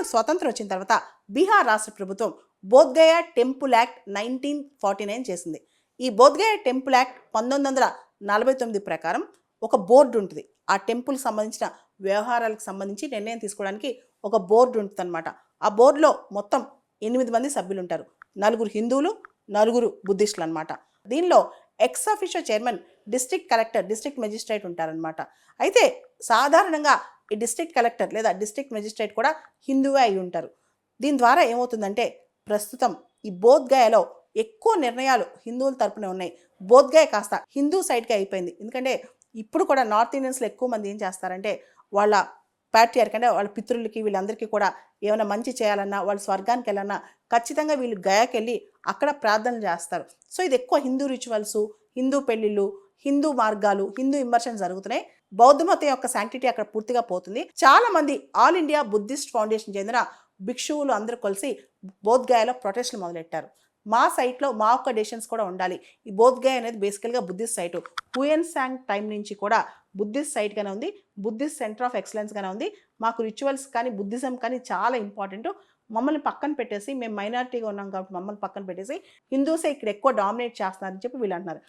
మనకు స్వతంత్రం వచ్చిన తర్వాత బీహార్ రాష్ట్ర ప్రభుత్వం బోధ్గయ టెంపుల్ యాక్ట్ 1949 చేసింది. ఈ బోధ్గయ టెంపుల్ యాక్ట్ 1949 ప్రకారం ఒక బోర్డు ఉంటుంది. ఆ టెంపుల్ సంబంధించిన వ్యవహారాలకు సంబంధించి నిర్ణయం తీసుకోవడానికి ఒక బోర్డు ఉంటుంది అనమాట. ఆ బోర్డులో మొత్తం 8 మంది సభ్యులు ఉంటారు. 4 హిందువులు, 4 బుద్ధిస్టులు అనమాట. దీనిలో ex officio chairman district collector, district magistrate ఉంటారనమాట. అయితే సాధారణంగా ఈ డిస్ట్రిక్ట్ కలెక్టర్ లేదా డిస్ట్రిక్ట్ మెజిస్ట్రేట్ కూడా హిందువే అయి ఉంటారు. దీని ద్వారా ఏమవుతుందంటే ప్రస్తుతం ఈ బోధ్గయలో ఎక్కువ నిర్ణయాలు హిందువుల తరపున ఉన్నాయి. బోధ్గయ కాస్త హిందూ సైడ్కి అయిపోయింది. ఎందుకంటే ఇప్పుడు కూడా నార్త్ ఇండియన్స్లో ఎక్కువ మంది ఏం చేస్తారంటే వాళ్ళ ప్యాట్రియార్క్ అంటే వాళ్ళ పితృలకి వీళ్ళందరికీ కూడా ఏమైనా మంచి చేయాలన్నా, వాళ్ళు స్వర్గానికి వెళ్ళాలన్నా ఖచ్చితంగా వీళ్ళు గయాకి వెళ్ళి అక్కడ ప్రార్థనలు చేస్తారు. సో ఇది ఎక్కువ హిందూ రిచువల్స్, హిందూ పెళ్ళిళ్ళు, హిందూ మార్గాలు, హిందూ ఇమర్షన్ జరుగుతున్నాయి. బౌద్ధ మతం యొక్క శాంక్టిటీ అక్కడ పూర్తిగా పోతుంది. చాలా మంది ఆల్ ఇండియా బుద్ధిస్ట్ ఫౌండేషన్ చెందిన భిక్షువులు అందరూ కలిసి బోధ్గయలో ప్రొటెస్టులు మొదలెట్టారు. మా సైట్లో మా ఒక్క డెసిషన్స్ కూడా ఉండాలి. ఈ బోధ్గయ అనేది బేసికల్గా బుద్ధిస్ట్ సైటు. హుయెన్ సాంగ్ టైం నుంచి కూడా బుద్ధిస్ట్ సైట్గానే ఉంది, బుద్ధిస్ట్ సెంటర్ ఆఫ్ ఎక్సలెన్స్గానే ఉంది. మాకు రిచువల్స్ కానీ బుద్ధిజం కానీ చాలా ఇంపార్టెంట్. మమ్మల్ని పక్కన పెట్టేసి, మేము మైనారిటీగా ఉన్నాం కాబట్టి మమ్మల్ని పక్కన పెట్టేసి హిందూసే ఇక్కడ ఎక్కువ డామినేట్ చేస్తున్నారని చెప్పి వీళ్ళు అంటున్నారు.